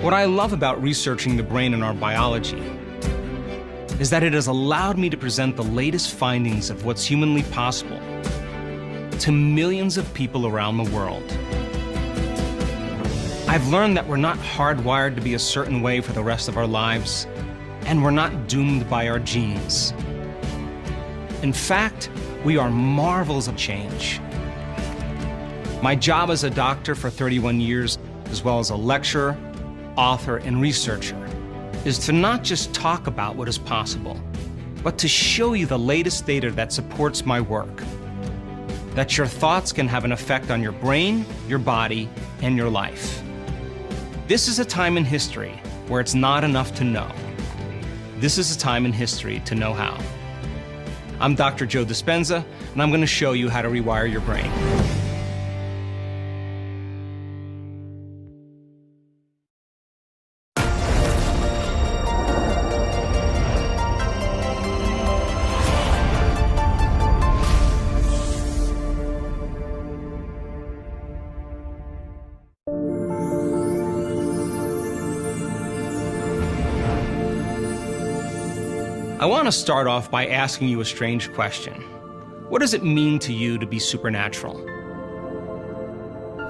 What I love about researching the brain and our biology is that it has allowed me to present the latest findings of what's humanly possible to millions of people around the world. I've learned that we're not hardwired to be a certain way for the rest of our lives, and we're not doomed by our genes. In fact, we are marvels of change. My job as a doctor for 31 years, as well as a lecturer, author, and researcher, is to not just talk about what is possible, but to show you the latest data that supports my work. That your thoughts can have an effect on your brain, your body, and your life. This is a time in history where it's not enough to know. This is a time in history to know how. I'm Dr. Joe Dispenza, and I'm going to show you how to rewire your brain. I want to start off by asking you a strange question. What does it mean to you to be supernatural?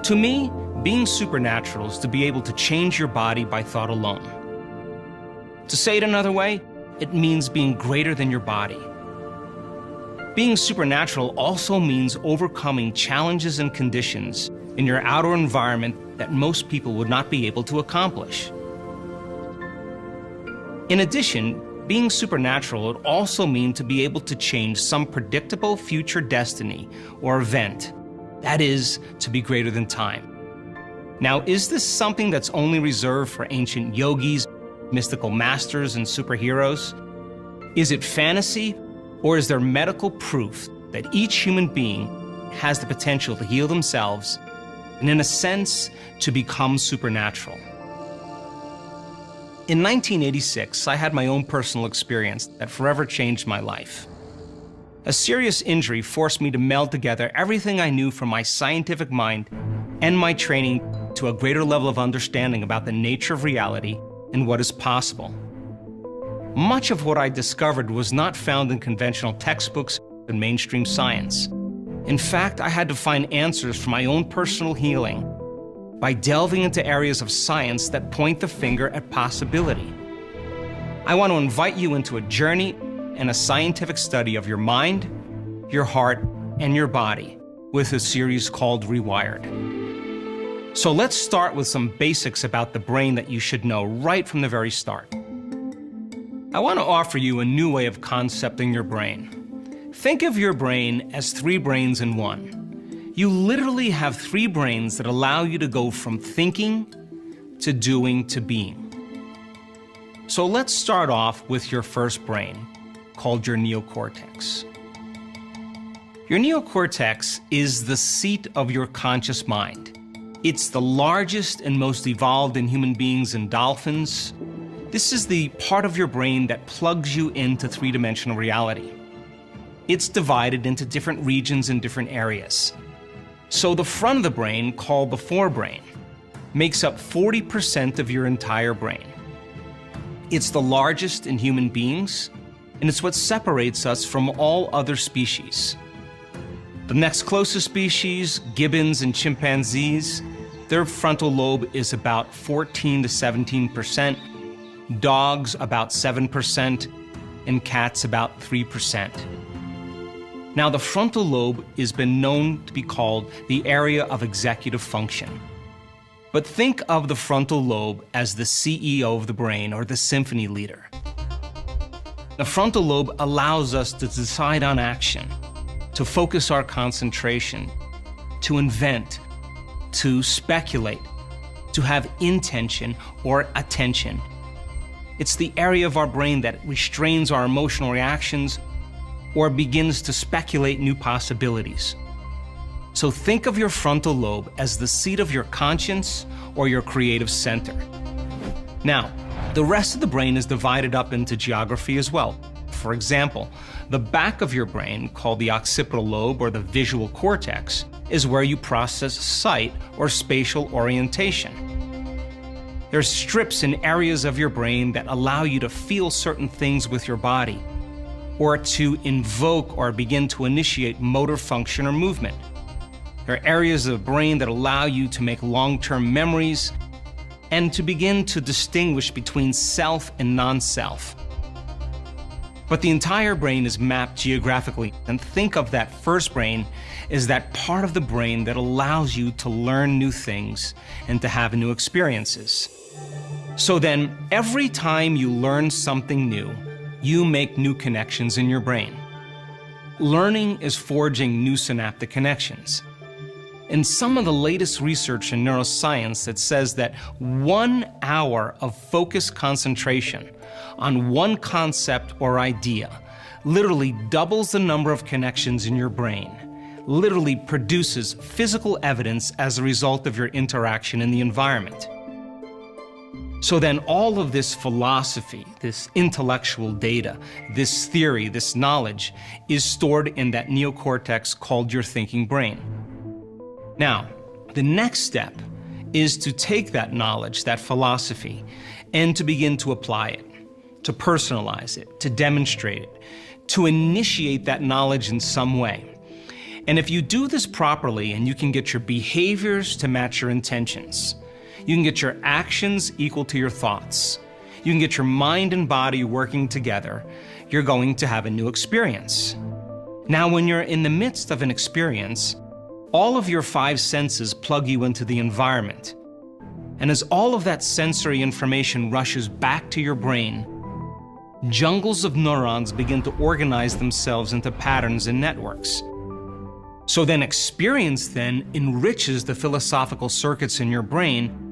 To me, being supernatural is to be able to change your body by thought alone. To say it another way, it means being greater than your body. Being supernatural also means overcoming challenges and conditions in your outer environment that most people would not be able to accomplish. In addition, being supernatural would also mean to be able to change some predictable future destiny or event. That is, to be greater than time. Now, is this something that's only reserved for ancient yogis, mystical masters, and superheroes? Is it fantasy, or is there medical proof that each human being has the potential to heal themselves and, in a sense, to become supernatural? In 1986, I had my own personal experience that forever changed my life. A serious injury forced me to meld together everything I knew from my scientific mind and my training to a greater level of understanding about the nature of reality and what is possible. Much of what I discovered was not found in conventional textbooks and mainstream science. In fact, I had to find answers for my own personal healing by delving into areas of science that point the finger at possibility. I want to invite you into a journey and a scientific study of your mind, your heart, and your body with a series called Rewired. So let's start with some basics about the brain that you should know right from the very start. I want to offer you a new way of concepting your brain. Think of your brain as 3 brains in one. You literally have 3 brains that allow you to go from thinking to doing to being. So let's start off with your first brain, called your neocortex. Your neocortex is the seat of your conscious mind. It's the largest and most evolved in human beings and dolphins. This is the part of your brain that plugs you into 3-dimensional reality. It's divided into different regions and different areas. So the front of the brain, called the forebrain, makes up 40% of your entire brain. It's the largest in human beings, and it's what separates us from all other species. The next closest species, gibbons and chimpanzees, their frontal lobe is about 14 to 17%, dogs about 7%, and cats about 3%. Now, the frontal lobe has been known to be called the area of executive function. But think of the frontal lobe as the CEO of the brain, or the symphony leader. The frontal lobe allows us to decide on action, to focus our concentration, to invent, to speculate, to have intention or attention. It's the area of our brain that restrains our emotional reactions or begins to speculate new possibilities. So think of your frontal lobe as the seat of your conscience or your creative center. Now, the rest of the brain is divided up into geography as well. For example, the back of your brain, called the occipital lobe or the visual cortex, is where you process sight or spatial orientation. There's strips in areas of your brain that allow you to feel certain things with your body, or to invoke or begin to initiate motor function or movement. There are areas of the brain that allow you to make long-term memories and to begin to distinguish between self and non-self. But the entire brain is mapped geographically, and think of that first brain as that part of the brain that allows you to learn new things and to have new experiences. So then, every time you learn something new, you make new connections in your brain. Learning is forging new synaptic connections. In some of the latest research in neuroscience that says that 1 hour of focused concentration on one concept or idea literally doubles the number of connections in your brain, literally produces physical evidence as a result of your interaction in the environment. So then all of this philosophy, this intellectual data, this theory, this knowledge is stored in that neocortex called your thinking brain. Now, the next step is to take that knowledge, that philosophy, and to begin to apply it, to personalize it, to demonstrate it, to initiate that knowledge in some way. And if you do this properly and you can get your behaviors to match your intentions, you can get your actions equal to your thoughts, you can get your mind and body working together, you're going to have a new experience. Now, when you're in the midst of an experience, all of your 5 senses plug you into the environment. And as all of that sensory information rushes back to your brain, jungles of neurons begin to organize themselves into patterns and networks. So then experience then enriches the philosophical circuits in your brain,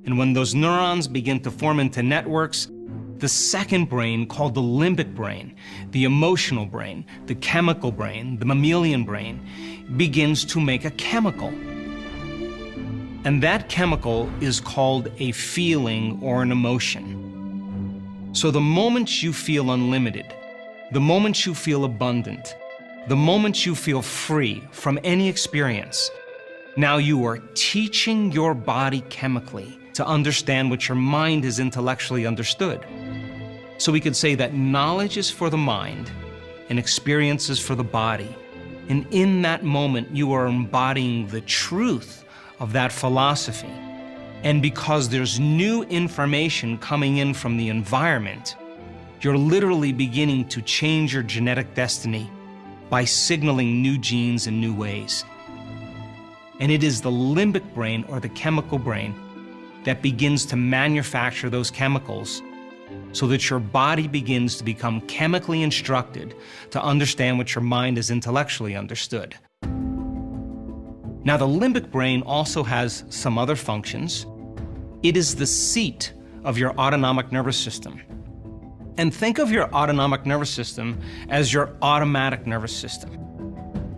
and when those neurons begin to form into networks, the second brain, called the limbic brain, the emotional brain, the chemical brain, the mammalian brain, begins to make a chemical. And that chemical is called a feeling or an emotion. So the moment you feel unlimited, the moment you feel abundant, the moment you feel free from any experience, now you are teaching your body chemically to understand what your mind has intellectually understood. So we could say that knowledge is for the mind and experience is for the body. And in that moment, you are embodying the truth of that philosophy. And because there's new information coming in from the environment, you're literally beginning to change your genetic destiny by signaling new genes in new ways. And it is the limbic brain, or the chemical brain, that begins to manufacture those chemicals so that your body begins to become chemically instructed to understand what your mind has intellectually understood. Now, the limbic brain also has some other functions. It is the seat of your autonomic nervous system. And think of your autonomic nervous system as your automatic nervous system.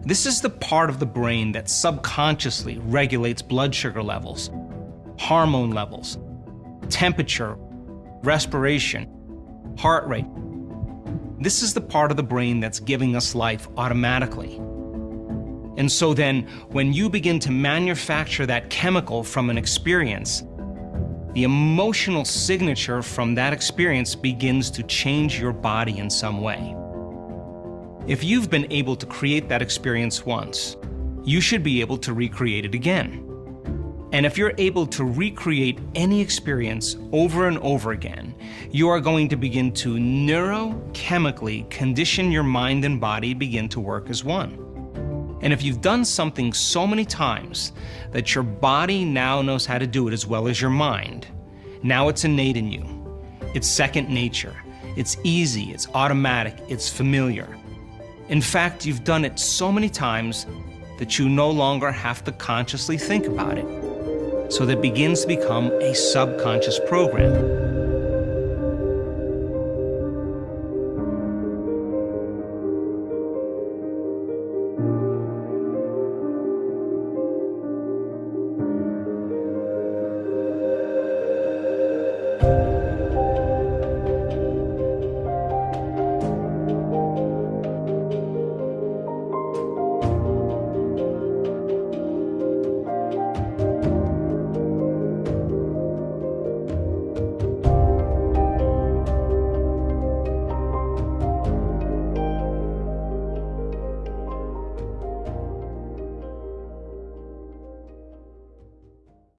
This is the part of the brain that subconsciously regulates blood sugar levels, hormone levels, temperature, respiration, heart rate. This is the part of the brain that's giving us life automatically. And so then, when you begin to manufacture that chemical from an experience, the emotional signature from that experience begins to change your body in some way. If you've been able to create that experience once, you should be able to recreate it again. And if you're able to recreate any experience over and over again, you are going to begin to neurochemically condition your mind and body begin to work as one. And if you've done something so many times that your body now knows how to do it as well as your mind, now it's innate in you. It's second nature. It's easy, it's automatic, it's familiar. In fact, you've done it so many times that you no longer have to consciously think about it. So that begins to become a subconscious program.